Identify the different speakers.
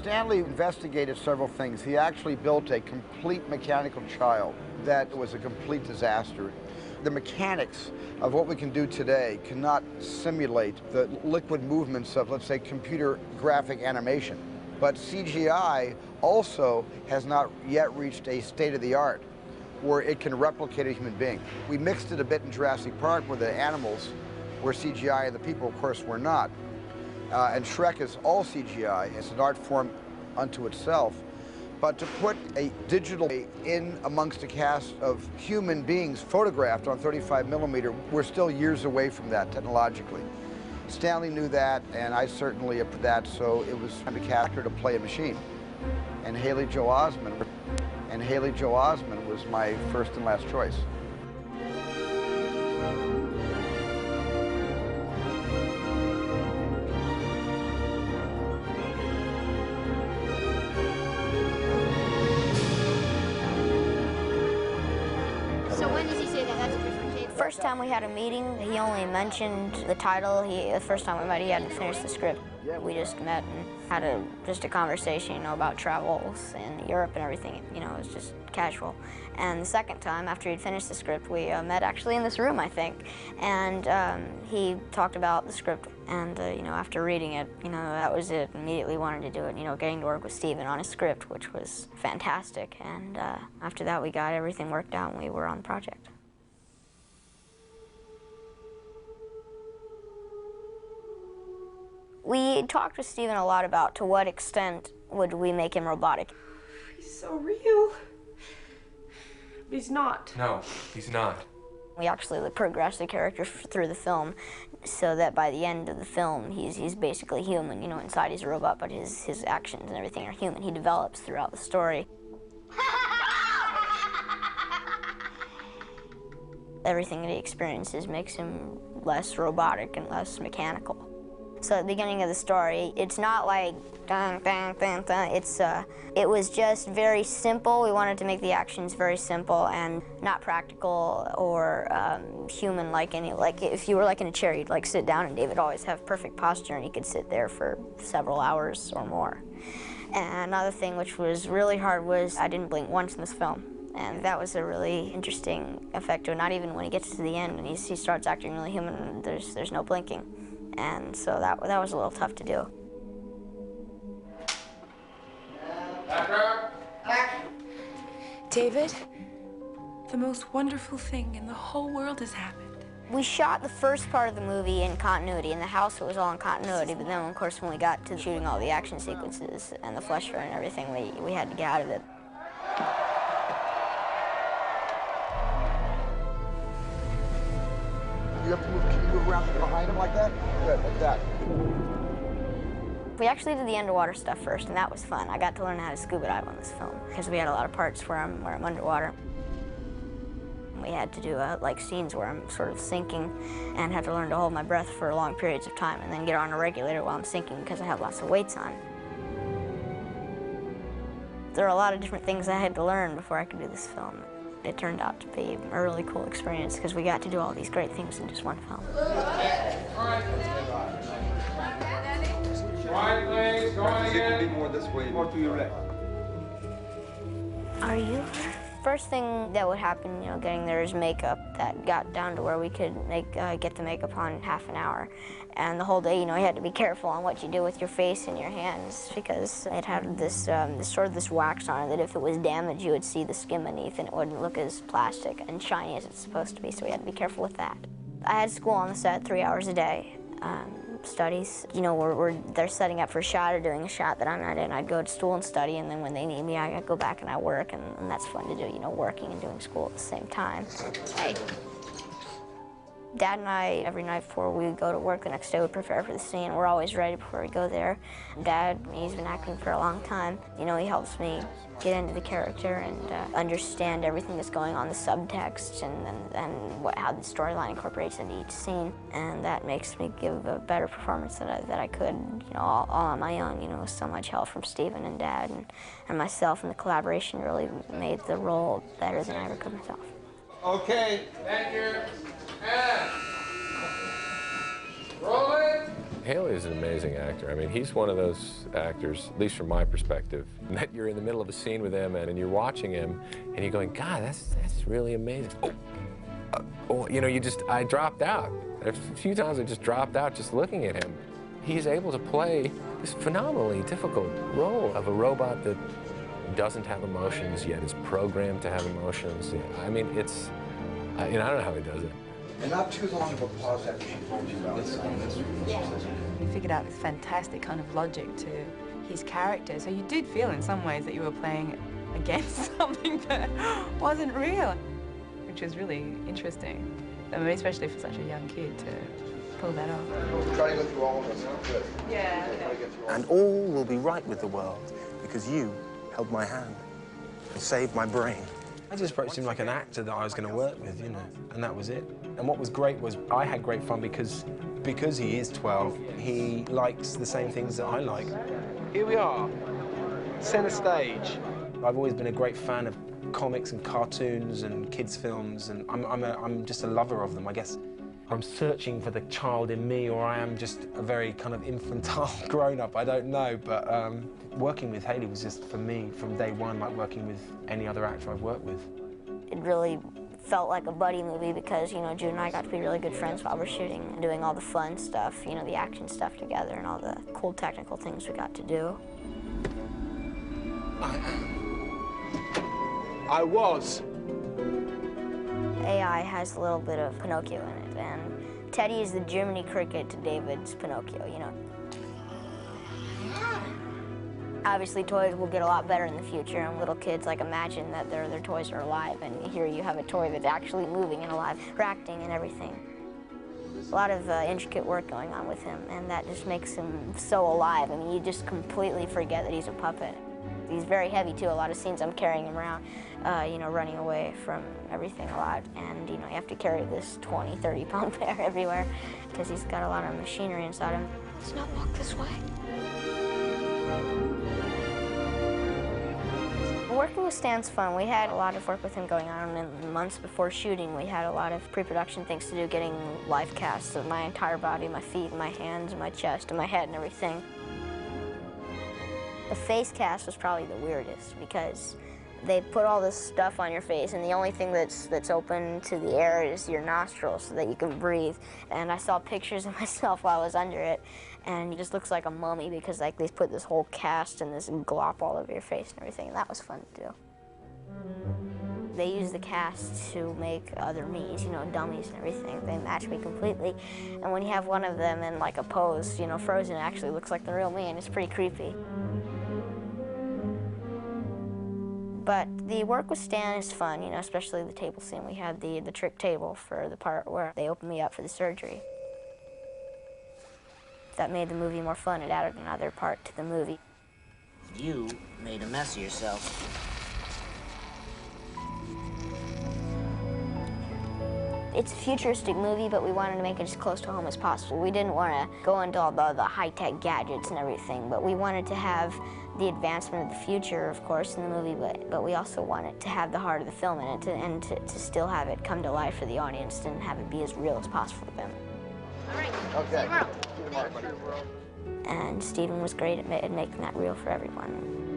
Speaker 1: Stanley investigated several things. He actually built a complete mechanical child that was a complete disaster. The mechanics of what we can do today cannot simulate the liquid movements of, let's say, computer graphic animation. But CGI also has not yet reached a state of the art where it can replicate a human being. We mixed it a bit in Jurassic Park where the animals were CGI and the people, of course, were not. And Shrek is all CGI. It's an art form unto itself. But to put a digital in amongst a cast of human beings photographed on 35mm, we're still years away from that technologically. Stanley knew that, and I certainly up for that, so it was time to cast her to play a machine. And Haley Joel Osment was my first and last choice.
Speaker 2: First time we had a meeting, he only mentioned the title. The first time we met, he hadn't finished the script. We just met and had just a conversation, you know, about travels in Europe and everything. You know, it was just casual. And the second time, after he'd finished the script, we met actually in this room, I think. And he talked about the script. And, you know, after reading it, you know, that was it. Immediately wanted to do it, you know, getting to work with Steven on his script, which was fantastic. And after that, we got everything worked out and we were on the project. We talked with Steven a lot about to what extent would we make him robotic.
Speaker 3: He's so real. But he's not.
Speaker 4: No, he's not.
Speaker 2: We actually progressed the character through the film so that by the end of the film, he's basically human. You know, inside he's a robot, but his actions and everything are human. He develops throughout the story. Everything that he experiences makes him less robotic and less mechanical. So at the beginning of the story, it's not like dun, dun, dun, dun. It was just very simple. We wanted to make the actions very simple and not practical or human like if you were like in a chair, you'd like sit down and David always have perfect posture and he could sit there for several hours or more. And another thing which was really hard was I didn't blink once in this film. And that was a really interesting effect to it. Not even when he gets to the end and he starts acting really human, there's no blinking. And so that was a little tough to do.
Speaker 3: David, the most wonderful thing in the whole world has happened.
Speaker 2: We shot the first part of the movie in continuity. In the house, it was all in continuity. But then, of course, when we got to shooting all the action sequences and the flesh and everything, we had to get out of it.
Speaker 1: You have to move, can you move around behind him like that? Good, like that.
Speaker 2: We actually did the underwater stuff first, and that was fun. I got to learn how to scuba dive on this film, because we had a lot of parts where I'm underwater. We had to do like scenes where I'm sort of sinking and had to learn to hold my breath for long periods of time and then get on a regulator while I'm sinking because I have lots of weights on. There are a lot of different things I had to learn before I could do this film. It turned out to be a really cool experience because we got to do all these great things in just one film.
Speaker 4: Right legs, going again.
Speaker 1: Be more this way. More to your left.
Speaker 2: Are you? First thing that would happen, you know, getting there is makeup. That got down to where we could get the makeup on in half an hour. And the whole day, you know, you had to be careful on what you do with your face and your hands because it had this this wax on it that if it was damaged, you would see the skin beneath and it wouldn't look as plastic and shiny as it's supposed to be, so we had to be careful with that. I had school on the set 3 hours a day. Studies, you know, they're setting up for a shot or doing a shot that I'm not in. I'd go to school and study, and then when they need me, I go back and I work, and that's fun to do, you know, working and doing school at the same time. Hey. Dad and I, every night before we go to work the next day, would prepare for the scene. We're always ready before we go there. Dad, he's been acting for a long time. You know, he helps me get into the character and understand everything that's going on, the subtext, and how the storyline incorporates into each scene. And that makes me give a better performance that I could, you know, all on my own. You know, with so much help from Steven and Dad and myself, and the collaboration really made the role better than I ever could myself.
Speaker 4: Okay. Thank you. And roll it. Haley is an amazing actor. I mean, he's one of those actors, at least from my perspective, that you're in the middle of a scene with him and you're watching him and you're going, God, that's really amazing. You know, I dropped out. A few times I just dropped out just looking at him. He's able to play this phenomenally difficult role of a robot that doesn't have emotions, yet is programmed to have emotions. I mean, it's, you know, I don't know how he does it.
Speaker 1: And not too long of a pause after she told you about this.
Speaker 5: You figured out this fantastic kind of logic to his character, so you did feel in some ways that you were playing against something that wasn't real, which was really interesting. I mean, especially for such a young kid to pull that off.
Speaker 1: Try to go through all of us. Good.
Speaker 5: Yeah.
Speaker 6: And all will be right with the world because you held my hand and saved my brain.
Speaker 7: I just approached him like an actor that I was going to work with, you know, and that was it. And what was great was I had great fun because he is 12, he likes the same things that I like. Here we are, center stage. I've always been a great fan of comics and cartoons and kids' films, and I'm just a lover of them, I guess. I'm searching for the child in me, or I am just a very kind of infantile grown-up, I don't know, but working with Haley was just, for me, from day one, like working with any other actor I've worked with.
Speaker 2: It really felt like a buddy movie because, you know, Jude and I got to be really good friends while we're shooting and doing all the fun stuff, you know, the action stuff together and all the cool technical things we got to do.
Speaker 7: I was.
Speaker 2: AI has a little bit of Pinocchio in it, and Teddy is the Jiminy Cricket to David's Pinocchio, you know. Obviously, toys will get a lot better in the future, and little kids like imagine that their toys are alive, and here you have a toy that's actually moving and alive, reacting and everything. A lot of intricate work going on with him, and that just makes him so alive. I mean, you just completely forget that he's a puppet. He's very heavy, too. A lot of scenes I'm carrying him around, you know, running away from everything a lot. And, you know, you have to carry this 20, 30-pound bear everywhere because he's got a lot of machinery inside him. Let's not walk this way. Working with Stan's fun. We had a lot of work with him going on in the months before shooting. We had a lot of pre-production things to do, getting live casts of my entire body, my feet, my hands, my chest, and my head and everything. The face cast was probably the weirdest because they put all this stuff on your face and the only thing that's open to the air is your nostrils so that you can breathe. And I saw pictures of myself while I was under it and it just looks like a mummy because like they put this whole cast and this glop all over your face and everything, and that was fun to do. They use the cast to make other me's, you know, dummies and everything. They match me completely. And when you have one of them in like a pose, you know, frozen, it actually looks like the real me and it's pretty creepy. But the work with Stan is fun, you know, especially the table scene. We had the trick table for the part where they opened me up for the surgery. That made the movie more fun. It added another part to the movie.
Speaker 8: You made a mess of yourself.
Speaker 2: It's a futuristic movie, but we wanted to make it as close to home as possible. We didn't want to go into all the high-tech gadgets and everything, but we wanted to have the advancement of the future, of course, in the movie, but we also wanted to have the heart of the film in it and to still have it come to life for the audience and have it be as real as possible to them.
Speaker 8: All right.
Speaker 1: Okay.
Speaker 2: And Stephen was great at making that real for everyone.